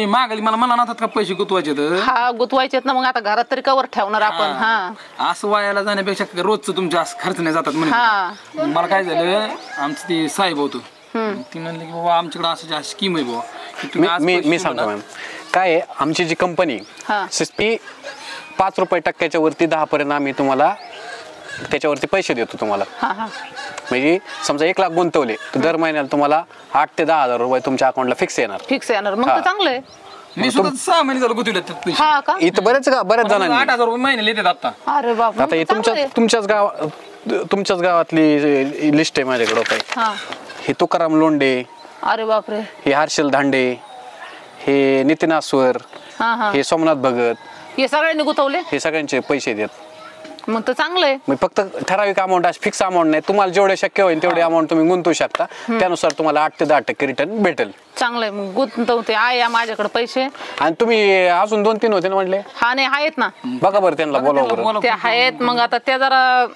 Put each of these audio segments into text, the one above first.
मागायला मला म्हणा का पैसे गुतवायचे तर हा गुतवायचेत ना, मग आता घरात तरी कवर ठेवणार आपण. हा असं वायाला जाण्यापेक्षा रोजचं तुमच्या खर्च नाही जातात म्हणे. मला काय झालं, आमचं ते साहेब होतो, ती म्हणले की बाबा आमच्याकडे असं स्कीम आहे बाबा. मी सांगतो मॅम काय आहे, आमची जी कंपनी ती 5 रुपये टक्क्याच्या वरती 10 पर्यंत आम्ही तुम्हाला त्याच्यावरती पैसे देतो तुम्हाला. म्हणजे समजा 1 लाख गुंतवले तर दर महिन्याला तुम्हाला 8 ते 10 हजार रुपये तुमच्या अकाउंटला फिक्स येणार. मग तर चांगलं आहे. मी सुद्धा 6 महिने झालं गुतवले पैसे. इथं बरेच जणांनी 8,000 रुपये महिन्याला येतात आता. अरे बाप, आता हे तुमच्याच गावातली लिस्ट आहे माझ्याकडे. काय हे तुकाराम लोंढे, अरे बापरे, हे हर्षल धांडे, हे नितीन आस्वर, हे सोमनाथ भगत, हे सगळ्यांनी गुतवले, हे सगळ्यांचे पैसे देत. मग तर चांगलं आहे. मग फक्त ठराविक अमाऊंट, फिक्स अमाऊंट नाही, तुम्हाला जेवढे शक्य होईल तेवढे अमाऊंट तुम्ही गुंतवू शकता. त्यानुसार तुम्हाला 8 ते 10% रिटर्न भेटेल. चांगलं आहे. मग गुंतवते आहे माझ्याकडे पैसे. आणि तुम्ही अजून 2-3 होते ना म्हटले? हा नाही आहेत ना. बघा बरं त्यांना बोलावं. ते आहेत, मग आता त्या जरा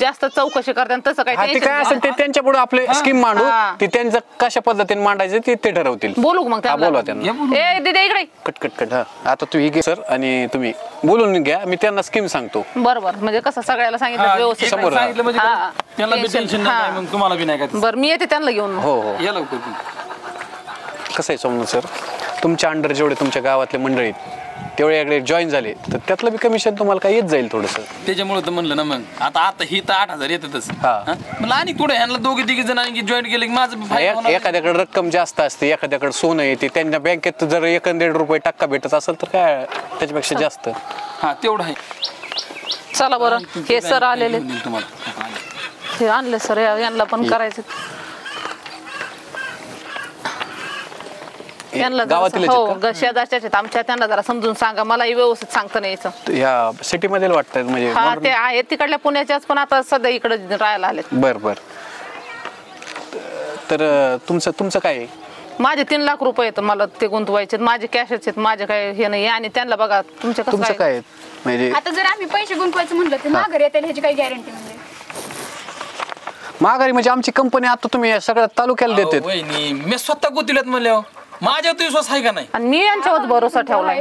जास्त चौकशी करतात तसं काय असेल ते त्यांच्या पुढे आपले स्कीम मांडू, ते त्यांचं कशा पद्धतीने मांडायचं ते ठरवतील. बोलू मग बोलवा त्यांना. ए दीदी इकडे कट. आता तू ही घे सर आणि तुम्ही बोलून घ्या, मी त्यांना स्कीम सांगतो. बरोबर, म्हणजे कसं सगळ्याला सांगितलं व्यवस्थित समोर त्यांना बी टेन्शन नाही, मग तुम्हाला बी नाही काय. बरं मी येते त्यांना घेऊन. हो या लवकर. कसं आहे सोमनाथ सर, तुमच्या अंडर जेवढे तुमच्या गावातले मंडळी तेवढे जॉईन झाले तर त्यातलं बी कमिशन तुम्हाला काय येत जाईल थोडंसं. त्याच्यामुळे तर म्हणलं ना, मग आता ही तर 8,000 येतातच. मला आणि थोडं ह्यांना 2-3 जण जॉईन केले की माझं. एखाद्याकडे रक्कम जास्त असते, एखाद्याकडे सोनं येते, त्यांच्या बँकेत जर 1.5 रुपये टक्का भेटत असेल तर काय त्याच्यापेक्षा जास्त. तेवढं आहे. चला बरं, हे सर आलेले, हे आणले सर, यांना पण करायचं. शेजारच्या आमच्या, त्यांना जरा समजून सांगा, मला व्यवस्थित सांगता नाही यायचं. या सिटी मध्ये वाटतं म्हणजे ते आहेत तिकडल्या पुण्याच्याच, पण आता सध्या इकडे राहायला आले. बर. तर तुमचं काय आहे? माझे 3 लाख रुपये आहेत, मला ते गुंतवायचे, माझे कॅशच आहेत, माझे काय हे नाही. आणि त्यांना बघा तुमचं काय म्हणजे आता जर आम्ही पैसे गुंतवायचं म्हणलं तर माघारी येतील ह्याची काही गॅरंटी? म्हणजे माघारी म्हणजे आमची कंपनी आता तुम्ही सगळ्या तालुक्याला देते. मी स्वतः गुंतवल्यात म्हणल्यावर माझ्यावर विश्वास आहे का नाही? आणि मी यांच्यावर भरोसा ठेवलाय.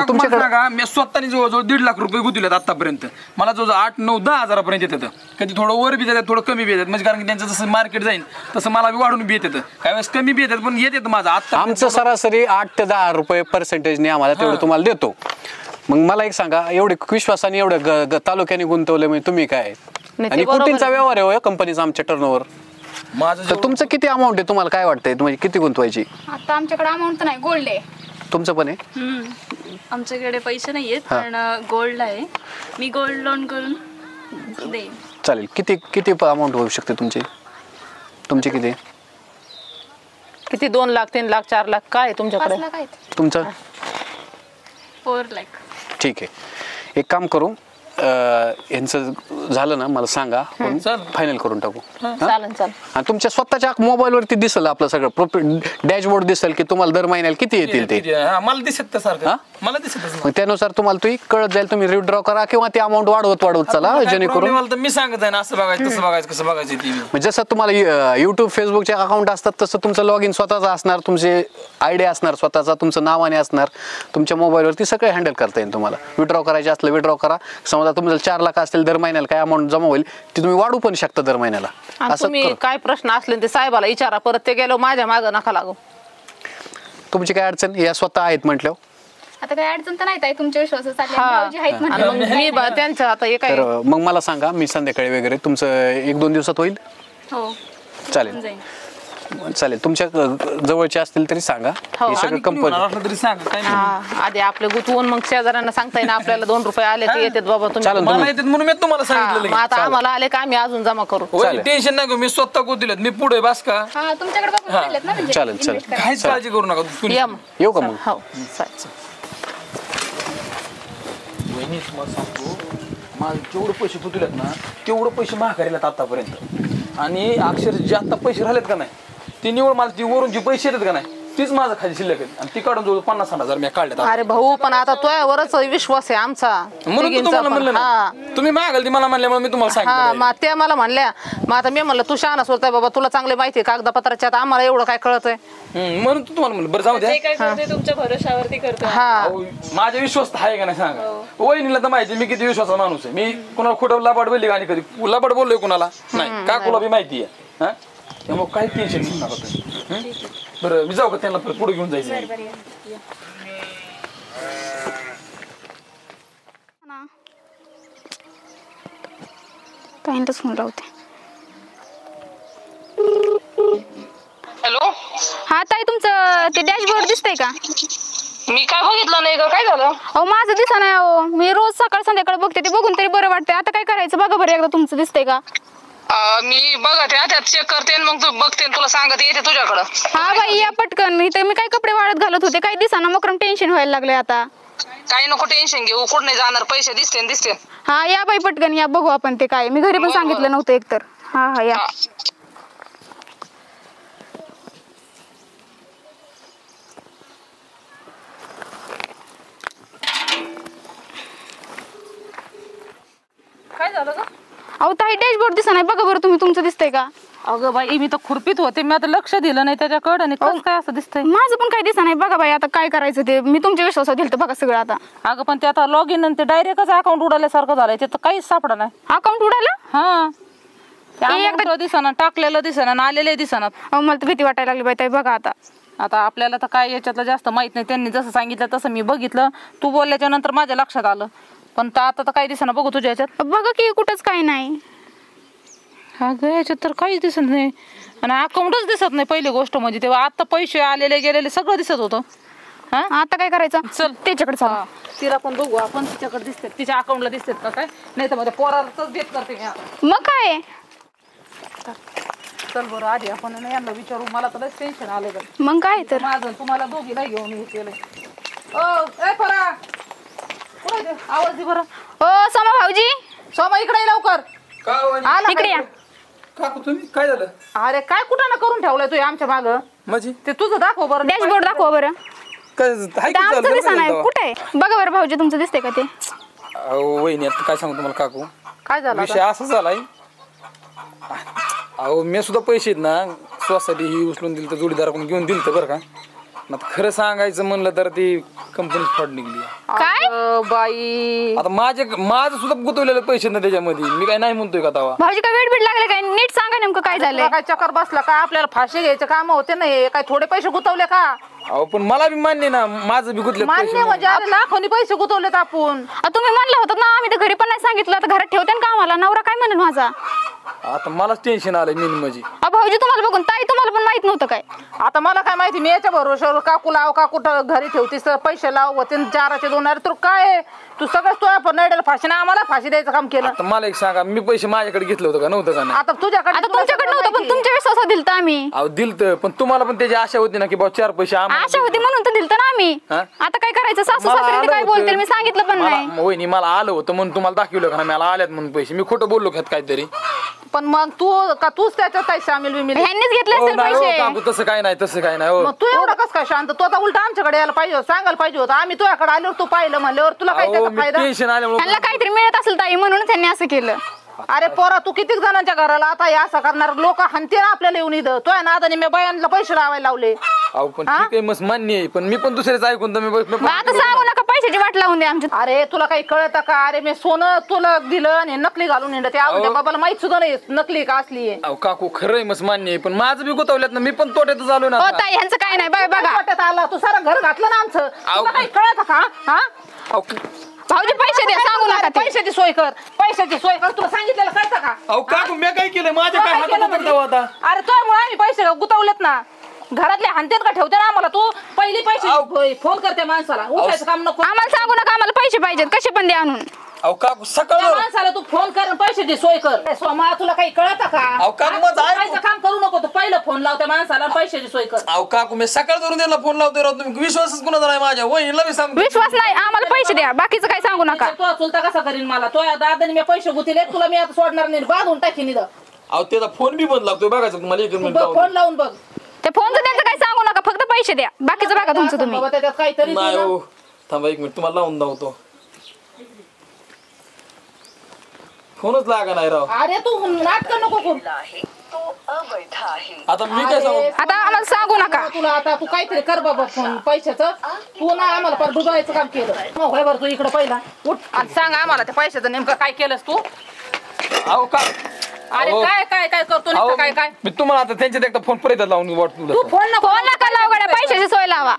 तुमच्याकडे मी स्वतःने जवळजवळ 1.5 लाख रुपये गुंतवलेत आतापर्यंत. मला जवळ 8-9-10 हजारापर्यंत येतात. कधी थोडं वर बी येतात, थोडं कमी बी येतात. म्हणजे कारण की त्यांचं जसं मार्केट जाईल तसं मला बी वाढून बी येतात. काही वेळेस कमी बी येतात, पण येतात माझं. आता आमचं सरासरी 8 ते 10 रुपये पर्सेंटेजने आम्हाला तेवढं तुम्हाला देतो. मग मला एक सांगा, एवढे विश्वासाने एवढं तालुक्याने गुंतवले म्हणजे तुम्ही काय? आणि कोटींचा व्यवहार आहे कंपनीचा आमच्या टर्नओव्हर. तर तुमचं किती अमाऊंट आहे, तुम्हाला काय वाटतंय, म्हणजे किती गुंतवायची? आता आमच्याकडे अमाऊंट नाही, गोल्ड आहे. तुमचं पण आहे? आमच्याकडे पैसे नाहीयेत, पण गोल्ड आहे. मी गोल्ड लोन करून देईन. चालेल. किती अमाऊंट होऊ शकते तुमची किती 2 लाख 3 लाख 4 लाख काय तुमच्याकडे? तुमचं 4 लाख. ठीक आहे, एक काम करू, यांचं झालं ना मला सांगा, फायनल करून टाकू. आणि तुमच्या स्वतःच्या मोबाईल वरती दिसेल आपलं सगळं डॅशबोर्ड दिसेल की तुम्हाला दर महिन्याला किती येतील ते. मला दिसत सारखं, मला दिसत. मग त्यानुसार तुम्हाला तुम्ही कळत जाईल, तुम्ही विथड्रॉ करा किंवा ते अमाऊंट वाढवत चला, जेणेकरून मी सांगत आहे ना असं बघायचं तसं बघायचं कसं बघायचं. जसं तुम्हाला युट्यूब फेसबुकचे अकाउंट असतात तसं तुमचं लॉग इन स्वतःचा असणार, तुमचे आयडिया असणार स्वतःचा, तुमचं नावाने असणार, तुमच्या मोबाईलवरती सगळं हँडल करता येईल तुम्हाला. विथड्रॉ करायचे असलं विथड्रॉ करा. समजा तुमचं 4 लाख असतील, दर महिन्याला काय अमाऊंट जमा होईल ती तुम्ही वाढू पण शकता दर महिन्याला. तुम्ही काय प्रश्न असले ते साहेबाला विचारा, परत ते गेलो माझ्या मागं नका लागू. तुमची काय अडचण या स्वतः आहेत म्हटल्यावर? आता काय अडचण तर नाही, तुमच्या विश्वासासाठी मग मला सांगा, मी संध्याकाळी वगैरे तुमचं 1-2 दिवसात होईल? हो चालेल. तुमच्या जवळचे असतील तरी सांगा. हे सगळं कंपनी आधी आपले गुंतवून मग शेजाऱ्यांना सांगता येईल आपल्याला 2 रुपये आले की येतात बाबा म्हणून मी तुम्हाला सांगितलं. आता आम्हाला आले का आम्ही अजून जमा करू. टेन्शन नाही, मी स्वतः गुंतवलेत, मी पुढे बस का. चालेल. काहीच काळजी करू नका. येऊ का मग? हो वहिनी तुम्हाला सांगतो, माझे जेवढे पैसे गुंतवलेत ना तेवढे पैसे माघारीला आतापर्यंत. आणि अक्षर जे आता पैसे राहिलेत का नाही, ते निवड मला ती वरून जे पैसे येतात का नाही तीच माझं खाली शिल्लक आहे आणि ती काढून जवळ 50-60 मी काढले. अरे भाऊ पण आता तुझ्यावरच विश्वास आहे आमचा म्हणून तुम्हाला म्हणलं ना, तुम्ही मागाल ती मला म्हणल्यामुळे मी तुम्हाला हा सांगितलं. मग त्या मला म्हणल्या, मग आता मी म्हणलं तू शहाणा होताय बाबा, तुला चांगले माहिती आहे कागदपत्राच्या, आता आम्हाला एवढं काय कळत आहे. म्हणून तुम्हाला म्हणलं बरं जाऊ द्या. ते काय करते तुमच्या भरोशावरती करतो. हा माझ्या विश्वास आहे का नाही सांगा. वहिनीला तर माहिती मी किती विश्वासाचा माणूस आहे. मी कुणाला खोटं लाबाड बोलली आणि कधी लाबाड बोललोय कुणाला नाही, काकूला बी माहिती आहे. हा त्यामुळे काही टेन्शन घेऊ नका तुम्ही. बरं मी जाऊ का त्यांना पुढे घेऊन जायचं. काहीच फोन राहते. हॅलो हा ताई, तुमचं ते डॅशबोर्ड दिसतंय का? मी काय बघितलं नाही का, काय झालं? अहो माझं दिसा नाही. अहो मी रोज सकाळ संध्याकाळ बघते, ते बघून तरी बरं वाटतंय. आता काय करायचं बघा बरं एकदा, तुमचं दिसतंय का? मी बघते त्यात चेक करते आणि मग तू बघते आणि तुला सांगते येते तुझ्याकडं. हा बाई या पटकन, इथं मी काय कपडे वाळत घालत होते, काही दिसाना मकरम टेन्शन व्हायला लागले आता. काही नको टेन्शन घेऊ, कुठं नाही जाणार, पैसे दिसते. हा या बाई पटकन या, बघू आपण ते काय. मी घरी पण सांगितलं नव्हतं एकतर. हा हा या. काय झालं ग? अहो ताई डॅशबोर्ड दिसा नाही, बघा बरं तुम्ही, तुमचं दिसतंय का? अगं बाई मी तर खुरपीत होते, मी आता लक्ष दिलं नाही त्याच्याकडे आणि कसं काय असं दिसतंय. माझं पण काही दिसा नाही, बघा बाई आता काय करायचं ते. मी तुमच्या विश्वासात दिलं तर बघा सगळं आता. अगं पण ते आता लॉग इन आणि ते डायरेक्टच अकाउंट उडाल्यासारखं झालंय, ते तर काहीच सापडा नाही. अकाउंट उडालं? हा एकदा दिसना, टाकलेलं दिसना, आलेले दिसना. अहो मला तर भीती वाटायला लागली बाई ताई, बघा आता. आता आपल्याला तर काय याच्यातलं जास्त माहित नाही, त्यांनी जसं सांगितलं तसं मी बघितलं, तू बोलल्याच्या नंतर माझ्या लक्षात आलं, पण आता तर काही दिसना. बघू तुझ्या याच्यात. बघा की कुठंच काही नाही. हा ग याच्यात तर काहीच दिसत नाही आणि अकाउंटच दिसत नाही. पहिली गोष्ट म्हणजे तेव्हा आता पैसे आलेले गेलेले सगळं दिसत होतं. हा आता काय करायचं? चल त्याच्याकडे चला. तिला पण बघू आपण, तिच्याकडे दिसते, तिच्या अकाउंटला दिसतात का काय, नाही तर मध्ये पोराच भेट करते मी आता. मग काय चल बरं आधी आपण यांना विचारू, मला तर टेन्शन आलं का. मग काय तर. माझं तुम्हाला दोघीला घेऊन हे केलंय. ओ ए परा कुठे ते? आवाज दे बरं. ओ सोमा भाऊजी, सोमा इकडे ये लवकर. आला इकडे या. काकू तुम्ही काय झालं? अरे काय कुठं ना करून ठेवलंय तू आमच्या माग, माझी ते तुझं दाखव बरं. डॅशबोर्ड दाखवा बरं. काय ते आमचं दिसा नाही, कुठे आहे बघा बरं भाऊजी, तुमचं दिसतंय का ते? वहिनी आता काय सांगू तुम्हाला काकू, काय झालं विषय असा झालाय. अहो मी सुद्धा पैसे आहेत ना स्वसाठी ही उचलून दिली तर जोडीदाराकडून घेऊन दिलं तर बरं का. मग खरं सांगायचं म्हणलं तर ती कंपनी फ्रॉड निघली. काय बाई? आता माझं सुद्धा गुंतवलेले पैसे ना त्याच्यामध्ये, मी काय नाही म्हणतोय का तवा. भाऊजी काय वेट बीट लागले काय? नीट सांगा नेमकं काय झालंय. काय चक्कर बसला का? आपल्याला फाशी घ्यायचे काम होते ना, हे काय थोडे पैसे गुतवले का? अहो पण मला बी मान्य ना, माझं बी गुंतले मान्य म्हणजे अरे लाखोनी पैसे गुतवलेत आपण. तुम्ही म्हणलं होतं ना, आम्ही तर घरी पण नाही सांगितलं, आता घरात ठेवते का आम्हाला? नवरा काय म्हणेल माझा? आता मलाच टेन्शन आलंय मेन म्हणजे. भाऊजी तुम्हाला बघून ताई तुम्हाला पण माहित नव्हतं काय? आता मला काय माहिती, मी याच्या भरोश्यावर काकू लाव, काकू घरी ठेवतीस तर पैसे लाव होते 4चे 2. अरे तू काय तू सगळंच तो आपण नाही फाशी ना, आम्हाला फाशी द्यायचं काम केलं. आता मला एक सांगा, मी पैसे माझ्याकडे घेतलं होतं का नव्हतं का नाही? आता तुझ्याकडे, आता तुमच्याकडे नव्हतं पण तुमच्या विश्वासात दिलतं आम्ही. अहो दिलतं, पण तुम्हाला पण त्याची आशा होती ना की बाबा 4 पैसे आशा होती म्हणून तर दिलतं ना आम्ही. हा? आता काय करायचं? सासू मला सासऱ्यांनी आलं काय होतं. बोलतील मी सांगितलं पण नाही. वहिनी मला आलं होतं म्हणून तुम्हाला दाखवलं का ना, मला आल्यात म्हणून पैसे. मी खोटं बोललो का काहीतरी? पण मग तूच त्याच्यात काही सामील बिमील? ह्यांनीच घेतले हो असतील नाही हो पैसे. काकू, तसं काय नाही, तसं काय नाही हो. मग तू एवढं कसं काय शांत? तू आता उलट आमच्याकडे यायला पाहिजे, सांगायला पाहिजे होतं. आम्ही तुझ्याकडे आल्यावर तू पाहिलं म्हणल्यावर तुला काय अहो, त्याचा मी फायदा? टेन्शन आल्यामुळे ह्यांना काहीतरी मिळत असेल ताई म्हणून त्यांनी असं केलं. अरे पोरा तू किती जणांच्या घराला आता हे असं करणार? लोक हानते ना आपल्याला येऊन इथं. तो नादाने मी बायांना पैसे लावायला लावले. अहो पण ठीक आहे, मस्त मान्य आहे, पण मी पण दुसऱ्याच ऐकून तर मग आता सांगू नका पैशाची वाट लावून द्या आमच्या. अरे तुला काही कळतं का? अरे मी सोनं तुला दिलं आणि नकली घालून येणं ते आवडतं बाबाला माहित सुद्धा नाही नकली का असली आहे. अहो काकू खरंय, मस्त मान्य आहे, पण माझं बी गुतवल्यात ना, मी पण तोट्यातच आलो ना हो आता. ताई ह्यांचं काय नाही बाय बघा. वाटत आला तू सारं घर घातलं ना आमचं. तुला काही कळतं का? हा अहो भाऊजी पैसे द्या, सांगू नका ते. पैशाची सोय कर, पैशाची सोय कर. तुला सांगितलेलं कळतं का? अहो काकू मी काय केलं? माझ्या काय काय हातात केलं होतं म्हणजे? तेव्हा आता? अरे तुझ्यामुळे आम्ही पैसे गुतवलेत ना. घरातले हानतेत का ठेवते ना आम्हाला? तू पहिली पैसे फोन करते माणसाला, उठायचं काम नको. आम्हाला सांगू नका, आम्हाला पैसे पाहिजेत, कसे पण द्या आणून. अहो काकू त्या सकाळ माणसाला तू फोन कर आणि पैशाची सोय कर. सोमा तुला काही कळतं का? अहो, काकू, माझं ऐकू. पैशाचं काम करू नको. तू पहिलं फोन लाव त्या माणसाला आणि पैशाची सोय कर. अहो काकू मी सकाळ धरून त्याला फोन लावतोय राव, तुम्ही विश्वासच कुणाचा नाही माझ्या. वहिनीला मी सांगतो. विश्वास नाही, आम्हाला पैसे द्या, बाकीचं काय सांगू नका. तो चुलता कसा करीन मला? तो दादाने मी पैसे गुतीले, तुला मी आता सोडणार नाही, बांधून टाकीन इथं. अहो त्याचा फोन बी बंद लागतोय, बघायचं तुम्हाला एक मिनिट फोन लावून बघ. ते फोनचं त्यांचं काही सांगू नका, फक्त पैसे द्या, बाकीचं बघा तुमचं तुम्ही. बाबा त्याच्यात काहीतरी नाही हो, थांबा 1 मिनिट, तुम्हाला लावून धावतो. फोनच लागा नाही राव. अरे तू नाटक नको करू. आता मी काय सांगू? आता आम्हाला सांगू नका. तुला आता तू काहीतरी कर बाबा फोन पैशाचं. तू ना आम्हाला पर डुबायचं काम केलं. होय बरं, तू इकडे पहिला उठ आणि सांग आम्हाला त्या पैशाचं नेमकं काय केलंस तू. अहो का अरे काय काय काय करतो अहो, काय काय मी तुम्हाला आता त्यांच्यात एकदा फोन परत लावून वाटतो. तू फोन नको फोन नका लावू गड्या, पैशाची सोय लावा.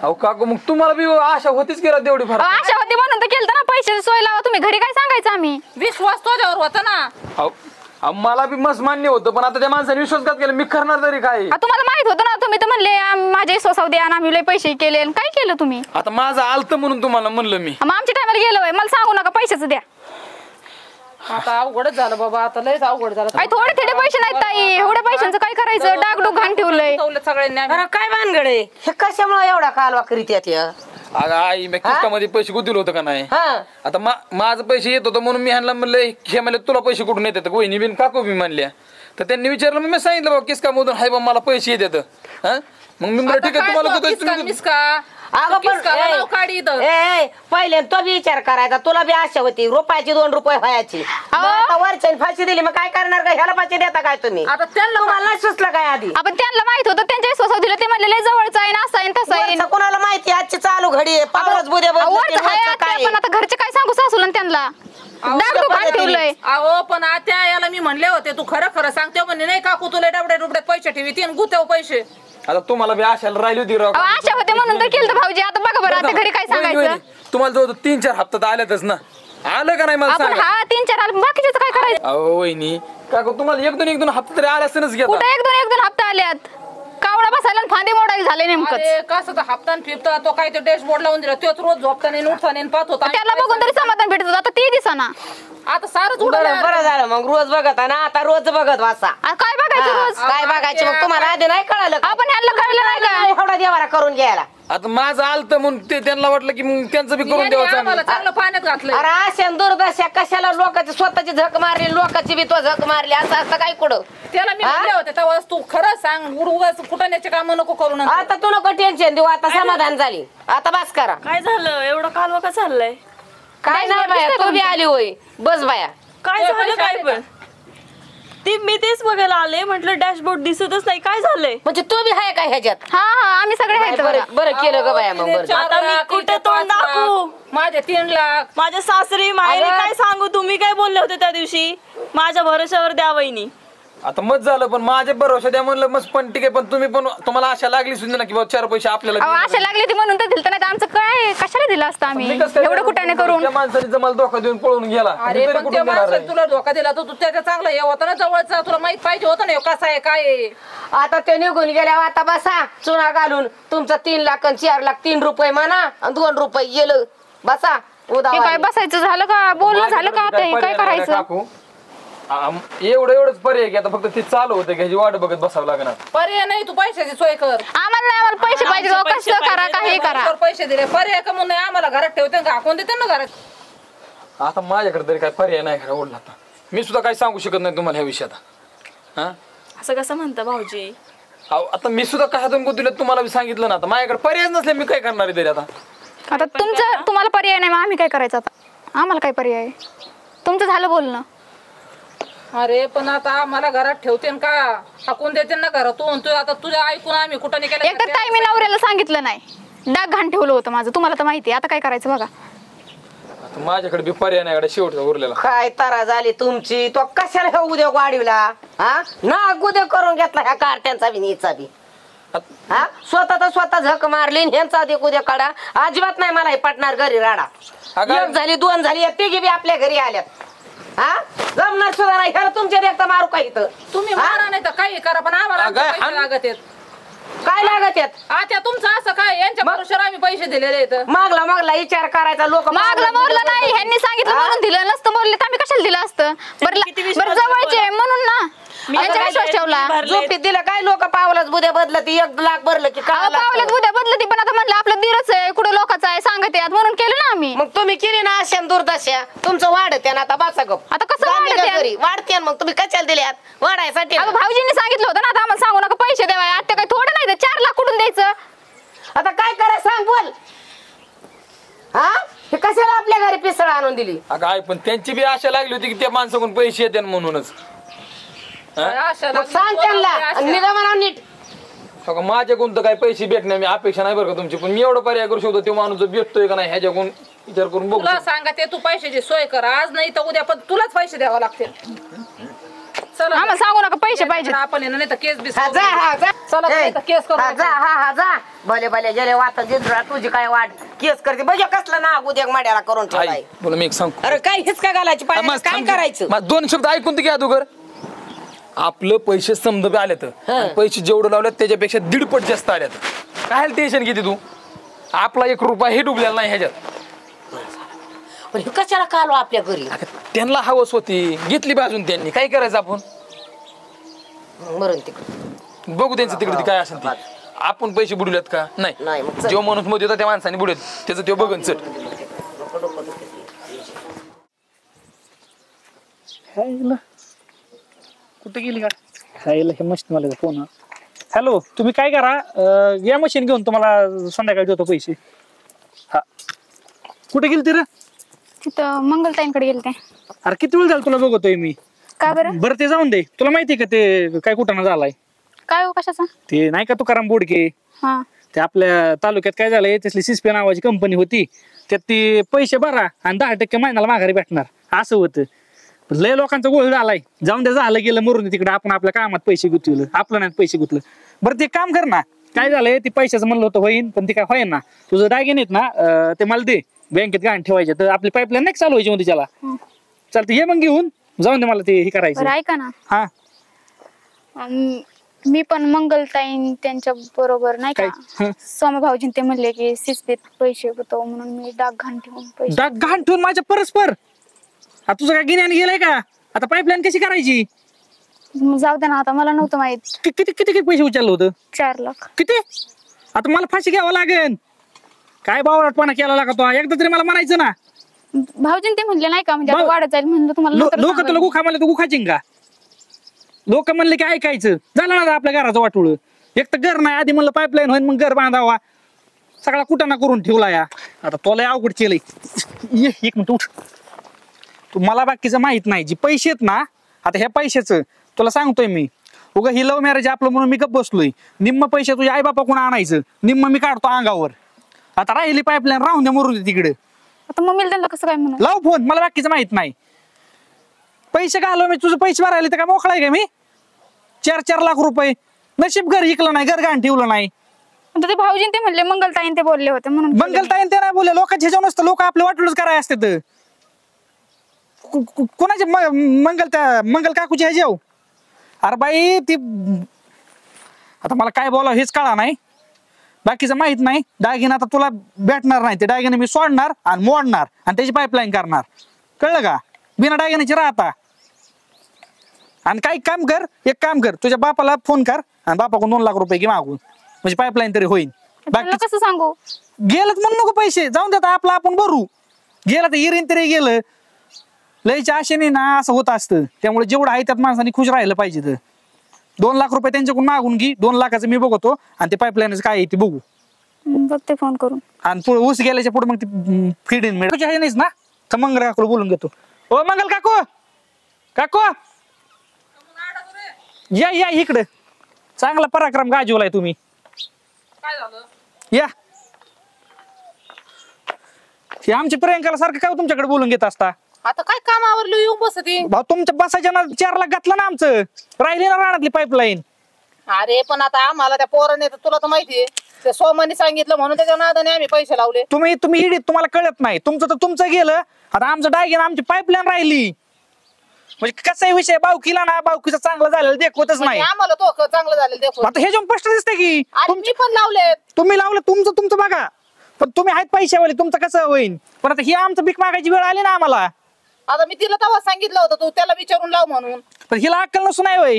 अहो काकू मग तुम्हाला बी आशा होतीच की राव तेवढी फार. आशा होती म्हणून तर केलं ना, पैशाची सोय लावा. तुम्ही घरी काय सांगायचं आम्ही. विश्वास तुझ्यावर होता ना. अहो मला बी मस्त मान्य होतं, पण आता त्या माणसाने विश्वासघात केला, मी करणार तरी काय. तुम्हाला माहित होतं ना, तुम्ही तर म्हणले माझ्या विश्वासावर द्या आणि आम्ही लय पैसे केले आणि काय केलं तुम्ही. आता माझं आलतं म्हणून तुम्हाला म्हणलं मी. मग आमच्या टायमाला गेलं वय, मला सांगू नका, पैशाचं द्या. आता अवघडच झालं बाबा, आता लयच अवघड झालं. काय थोडे थोडे पैसे नाहीत ताई, एवढ्या पैशांचं काय करायचं. डागडूग घाण ठेवलंय सगळ्यांनी आम्ही. अरे काय भानगड आहे हे, कशामुळे एवढा कालवा करीत येत या? अगं आई मी किस्तामध्ये पैसे गुंतवलं होतं का नाही. हा आता माझं पैसे येत होतं म्हणून मी ह्यांना म्हणलं, हे म्हणले तुला पैसे कुठून येतात, वहिनी बिन काकू बी म्हणल्या. तर त्यांनी विचारलं, मी सांगितलं बाबा किसका मधून हाय बा मला पैसे येतात. हा मग मी म्हणलं ठीक आहे तुम्हाला मिसका अगं पण पहिले तो बी विचार करायचा, तुला बी आशा होती रुपयाची 2 रुपये व्हायची. आता वरच्याने फाशी दिली, मग काय करणार का? ह्याला फाशी देता काय तुम्ही? आता त्यांना तुम्हाला नाही सुचलं काय आधी? आपण त्यांना माहित होतं, त्यांच्या विश्वासावर दिलं, ते म्हणले लय जवळचं आहे ना, असं आहे तसं आहे. वरचं कोणाला माहिती आजची चालू घडी आहे, पावरच बुद्या वरचं आहे आत्या, पण आता घरचे काय सांगू सासूला त्यांना. डागडूग घाण ठेवलंय. अहो पण आता याला मी म्हणले होते, तू खरं खरं सांगते म्हणे नाही काकू तुला डबड्या डुबड्यात पैसे ठेवी तीन गुतेव पैसे. आता तुम्हाला बी आशाला राहिली होती राव. आशा होते म्हणून तर केलं भाऊजी. आता बघा बरं, आता घरी काय सांगायचं. तुम्हाला जवळ 3-4 हप्त्यात आल्यातच ना, आलं का नाही मला आपण सांगा. हा 3-4 आले, बाकीच्याचं काय करायचं. अहो वहिनी काकू तुम्हाला 1-2 हप्ते तरी आले असतानाच घेता. कुठे 1-2 हप्ते आल्यात. कावडा बसायला आणि फांदे मोडायला झाले नेमकंच. अरे कसं हप्ता फिरता तो काय ते डॅशबोर्ड लावून दिला, तोच रोज झोपताना उठताना पाहत होता. त्याला बघून तरी समाधान भेटत होतं, आता ते दिसना. आता सारंच बरं उडालं. बरं झालं मग रोज बघत ना, आता रोज बघत वाचा. काय बघायचं रोज. काय बघायचे मग? तुम्हाला आधी नाही कळलं का? आपण ह्याला कळलं नाही का. एवढा देवारा करून घ्यायला. आता माझं आलतं म्हणून ते त्यांना वाटलं की मग त्यांचं बी करून यांनी द्यावं आम्हाला चांगलं. चांगलं पाण्यात घातलं. अरे अशा दुर्दशा कशाला लोकांची स्वतःची झक मारली, लोकांची बी तो झक मारली, असं असं काय कुठं? त्याला मी म्हणले होते तेव्हा तू खरं सांग, उगाच फुटाण्याचे काम नको करू नका. आता तू नको टेन्शन देऊ, आता समाधान झाली, आता बस करा. काय झालं एवढं कालवा का चाललंय? काय नाही बाया, तू बी आली होय, बस बाया. काय झालं काय पण? ती मी तेच बघायला आले, म्हटलं डॅशबोर्ड दिसतच नाही, काय झालंय? म्हणजे तू बी आहे काय ह्याच्यात? हा हा आम्ही सगळे आहेत बघा. बरं बरं केलं ग बाया, मग बरं. आता मी कुठे तोंड दाखवू? माझे 3 लाख. माझ्या सासरी माहेरी अगं. काय सांगू? तुम्ही काय बोलले होते त्या दिवशी? माझ्या भरोशावर द्या वहिनी. आता मत झालं, पण माझे भरोसा द्या म्हणलं मस्त, पण ठीक आहे, पण तुम्ही पण तुम्हाला आशा लागली सुद्धा ना की बाबा 4 पैसे आपल्याला अहो, आशा लागली ती म्हणून तर दिलं, नाही तर आमचं काय कशाला दिलं असतं आम्ही मी कसं काय एवढं कुठाने करून. त्या माणसाने जर मला धोका देऊन पळून गेला, अरे मी तरी पण कुठून त्या देणार माणसाने आहे? तुला धोका दिला तर तू त्याचा चांगला हे होता ना जवळचा, तुला माहित पाहिजे होतं ना ह्यो कसा आहे काय आहे. आता ते निघून गेल्यावर आता बसा चुना घालून, तुमचं 3 लाख आणि 4 लाख 3 रुपये म्हणा आणि 2 रुपये गेलं, बसा उदा. हे काय बसायचं झालं का, बोलणं झालं का, आता हे काय करायचं. काकू एवढंच पर्याय की आता फक्त ते चालू होतं की ह्याची वाट बघत बसावं लागणार. पर्याय नाही, तू पैशाची सोय कर. आम्हाला नाही, आम्हाला पैसे पाहिजे आमचे कसं पैसे करा पाहिजे, काही करा. माणसावर पैसे दिले पर्याय का म्हणून नाही, आम्हाला घरात ठेवते घाकून देते ना घरात. आता माझ्याकडे तरी काय पर्याय नाही खरं ओढला. आता मी सुद्धा काही सांगू शकत नाही तुम्हाला ह्या विषयात. हा असं कसं म्हणता भाऊजी? अहो, आता मी सुद्धा काय हातून गुंतवलं तुम्हाला बी सांगितलं ना, आता माझ्याकडे पर्याय नसले मी काय करणार आहे तरी. आता तुम्हाला पर्याय नाही, मग आम्ही काय करायचं आता. आम्हाला काय पर्याय आहे, तुमचं झालं बोलणं. अरे पण आता आम्हाला घरात ठेवते का, हाकून देते ना घरातून. तू आता तुझ्या ऐकून आम्ही कुठं नाही एक तर ताई मी नवऱ्याला सांगितलं नाही, डाग घाण ठेवलं होतं माझं, तुम्हाला तर माहिती आहे. आता काय करायचं बघा. माझ्याकडे बी पर्याय नाही शेवटचा उरलेला. काय तारा झाली तुमची, तो कशाला ह्या उद्या वाढीवला? हा ना उद्या करून घेतला ह्या कार्ट्यांचा बी नीचा बी. हा स्वतः तर स्वतः झक मारली, ह्यांचा आधी उद्या काढा. अजिबात नाही मला हे पटणार घरी राडा. अगं. 1 झाली 2 झाली, तिघी बी आपल्या घरी आल्यात. हा जमणार सुद्धा नाही, ह्याला तुमच्या देखता मारू काय इथं? तुम्ही मारा नाही तर काही करा, पण आम्हाला आमचे अगं, पैसे लागत आहेत. काय लागत येत? आता तुमचं असं काय, यांच्या भरोशावर आम्ही पैसे दिलेले आहेत. मागला विचार करायचा. लोक मागलं मोरलं नाही, ह्यांनी सांगितलं म्हणून दिलं, नसतं बोलले तर आम्ही कशाला दिलं असतं. किती विश्वास बरं जवळचे आहे म्हणून ना यांच्या विश्वास ठेवला. झोपीत दिलं काय, लोक पावलाच बुद्या बदलत, 1 लाख भरलं की काय पावलं उद्या बदलती, पण आता म्हणलं आपलं दिरच आहे, कुठं लोकांचं आहे सांगते यात म्हणून केलं ना आम्ही. मग तुम्ही केली ना अशा दुर्दशा तुमचं वाढते ना आता बाचा गप. आता कसं वाढते? वाढते मग तुम्ही कशाला दिल्यात वाढायसाठी. अगं भाऊजींनी सांगितलं होतं ना आता आम्हाला सांगू नका पैसे द्यावा. आता काय थोडं नाही तर 4 लाख कुठून द्यायचं? आता काय करा सांग बोल. हा हे कशाला आपल्या घरी पिसळ आणून दिली? अगं आहे पण त्यांची बी आशा लागली होती की त्या माणसाकडून पैसे येते म्हणूनच. मग सांग त्यांना निघा म्हणा नीट. माझ्याकडून तर काही पैसे भेटणार मी अपेक्षा नाही बरं का तुमची, पण मी एवढं पर्याय करू शकतो. तो माणूस भेटतोय का नाही ह्याच्याकडून विचार करून बघू. तुला सांगा ते तू पैशाची सोय कर आज नाही तर उद्या, पण तुलाच पैसे द्यावे लागतील. चला आम्हाला सांगू नका पैसे पाहिजे. आपण नाही तर केस बिस जा चला केस करू. जा भले भले गेले वाता जिंद्रा तुझी काय वाट केस करते बघ कसला ना उद्या माड्याला करून ठेवलाय. बोला मी एक सांगतो. अरे काय हिचका घालायची पाहिजे काय करायचं? मग 2 शब्द ऐकून तर घ्या अगोदर. आपलं पैसे समजा आले तर पैसे जेवढं लावले त्याच्यापेक्षा 1.5 पट जास्त आले तर काय टेन्शन घेते तू? आपला 1 रुपया हे डुबलेला नाही ह्याच्यात. पण हे कशाला कालो आपल्या घरी? त्यांना हवस होती घेतली बाजून त्यांनी काय करायचं आपण? मरण तिकडे बघू त्यांचं तिकडे काय असेल ते. आपण पैसे बुडवलेत का? नाही. जो माणूस मध्ये होता त्या माणसाने बुडवत त्याचं ते बघन चट. कुठे गेली का? खायला हे मशीन मला फोन. हॅलो तुम्ही काय करा या मशीन घेऊन तुम्हाला संध्याकाळी देतो पैसे. हा कुठे गेली रे? तिथं मंगलताईंकडे गेलते. अरे किती वेळ झाला तुला बघतोय मी. का बरं? बरं ते जाऊन दे. तुला माहितीये का ते काय कुठं झालाय? काय हो कशाचा? ते नाही का तुकाराम बोडके हा ते आपल्या तालुक्यात काय झालंय त्यातली सिस्पे नावाची कंपनी होती त्यात ती पैसे भरा आणि 10% महिन्याला माघारी भेटणार असं होतं. लय लोकांचा गोळ झालाय. जाऊन द्या झालं गेलं मरून तिकडे आपण आपल्या कामात पैसे गुंतवलं आपलं नाही पैसे गुंतलं. बरं ते काम कर ना. काय झालंय ते पैशाचं म्हणलं होतं होईन पण ते काय होईन ना. तुझं दागिने आहेत ना ते मला दे बँकेत गहाण ठेवायचे तर आपली पाईपलाईन नाही चालू व्हायची मध्ये त्याला. चालतं हे मग घेऊन जाऊन दे मला ते हे करायचं. ऐका ना हा मी पण मंगलताईन त्यांच्या बरोबर नाही का सोमा भाऊजी ते म्हणले की सिस्पीत पैसे होतो म्हणून मी डाक घाण ठेवून पैसे. डाक घाण ठेवून माझ्या परस्पर तुझं काय गिन्याने गेलाय का? आता पाईपलाईन कशी करायची? जाऊ दे ना आता मला नव्हतं माहित. किती किती पैसे उचललं होतं? 4 लाख. किती? आता मला फाशी घ्यावं लागेल. काय बावळटपणा केला लागा तो एकदा तरी मला म्हणायचं ना. भाऊजीन ते म्हणले नाही का म्हणजे आता वाढत जाईल म्हणलं तुम्हाला. लोक तुला गुखा म्हणले तू गुखाची का? लोक म्हणले की ऐकायचं झालं ना आपल्या घराचं वाटोळ. एक तर घर नाही आधी म्हणलं पाईपलाईन होईन मग घर बांधावा सगळा कुटाणा करून ठेवला या. आता तुला अवघड केलंय. एक मिनिट उठ. तू मला बाकीचं माहित नाही जी पैसे आहेत ना आता ह्या पैशाचं तुला सांगतोय मी उगा ही लव्ह मॅरेज आपलं म्हणून मी गप बसलोय. निम्म पैसे तुझ्या आई बापा कोण आणायचं निम्म मी काढतो अंगावर. आता राहिली पाईपलाईन राहून दे मरून दे तिकडे. आता मम्मीला त्यांना कसं काय म्हणू? लाव फोन मला बाकीचं माहित नाही. पैसे घालव मी तुझं पैसे भरायला तर काय मोकळाय का मी? 4 लाख रुपये नशीब घर इकलं नाही घर घाण ठेवलं नाही. ते भाऊजीन ते म्हणले मंगलताईन ते बोलले होते म्हणून. मंगलताईन ते नाही बोलले लोकांच्या ह्याच्यावर नसतं लोक आपले वाटूनच कराय असते. कोणाचे मंगल काकूचे ह्याच्याव? अरे बाई ती आता मला काय बोलावं हेच कळा नाही. बाकीचं माहित नाही. दागिने आता तुला भेटणार नाही. ते दागिने मी सोडणार आणि मोडणार आणि त्याची पाईपलाईन करणार कळलं का? बिना दागिन्याची राहता. आणि काही काम कर एक काम कर तुझ्या बापाला फोन कर आणि बापाकडून 2 लाख रुपये घे मागून म्हणजे पाईपलाईन तरी होईल. बाकी कसं सांगू? गेलं म्हणून नको पैसे जाऊन देता आपलं आपण भरू. गेलं तर इरीन तरी गेलं. लयच्या आशेने ना असं होत असतं. त्यामुळे जेवढं आहे त्यात माणसाने खुश राहिलं पाहिजे. तर 2 लाख रुपये त्यांच्याकडून मागून घे. 2 लाखाचं मी बघतो आणि ते पाईपलाईनच काय आहे ते बघू. बघते फोन करून. आणि पुढे ऊस गेल्याच्या पुढे मग ती फिडीन मिळेल नाहीच ना तर मंगल काकू बोलून घेतो. ओ मंगल काकू काकू या या इकडे. चांगला पराक्रम गाजवलाय तुम्ही. काय झालं? या हे आमच्या प्रियंकाला सारखं काय तुमच्याकडे बोलून घेत असता. आता काय कामावर येऊन बसती? भाऊ तुमच्या बसायच्या ना 4 लाख घातलं ना आमचं राहिली ना रानातली पाईपलाईन. अरे पण आता आम्हाला त्या पोराने तुला तर माहितीये त्या सोमानी सांगितलं म्हणून त्याच्या नादाने आम्ही पैसे लावले. तुम्ही इडीत तुम्हाला कळत नाही. तुमचं तर तुमचं गेलं. आता आमचं डायगेन आमची पाईपलाईन राहिली म्हणजे कसाही विषय बावकीला ना बावकीचं चांगलं झालेलं देखवतच नाही. आम्हाला तो चांगलं झालेलं देखो. आता हे जेव्हा स्पष्ट दिसतंय की मी पण लावले. तुम्ही लावलं तुमचं बघा पण तुम्ही आहेत पैशावाले तुमचं कसं होईल. पण आता ही आमचं भीक मागायची वेळ आली ना आम्हाला. आता मी तिला तेव्हा सांगितलं होतं तू त्याला विचारून लाव म्हणून. पण हिला अक्कल नसून नाही होय.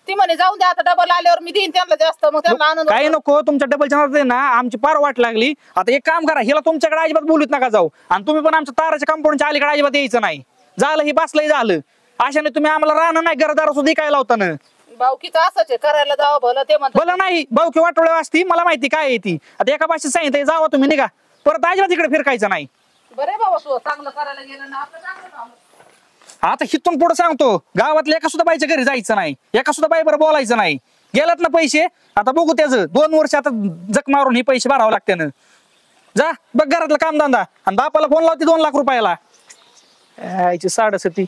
ती म्हणे जाऊन दे आता डबल आल्यावर मी देईन त्यांना जास्त मग त्यांना आनंद काही नको तुमच्या डबलच्या नादात ना आमची पार वाट लागली आता एक काम करा हिला तुमच्याकडे अजिबात बोलूच नका जाऊ आणि तुम्ही पण आमच्या ताराच्या कंपाऊंडच्या अलीकडे अजिबात यायचं नाही झालं ही बसलंय झालं अशाने तुम्ही आम्हाला राहणं नाही घरदार सुद्धा काय लावता ना भाऊकीचं असंच आहे करायला जावं भलं ते म्हणतात भलं नाही भाऊकी वाटोळ्या असती मला माहिती काय आहे ती आता एका भाषेत सांगितलं जावा तुम्ही निघा परत अजिबात इकडे फिरकायचं नाही बरे बाबा तू चांगलं करायला गेलं ना आपलं चांगलं झालं. आता हिथून पुढे सांगतो गावातल्या एका सुद्धा बाईच्या घरी जायचं नाही एका सुद्धा बाई बरं बोलायचं नाही गेलात ना पैसे आता बघू त्याचं 2 वर्ष आता जक मारून हे पैसे भरावं लागते ना जा बघ घरातलं कामधंदा आणि बापाला फोन लावते 2 लाख रुपयाला यायची 67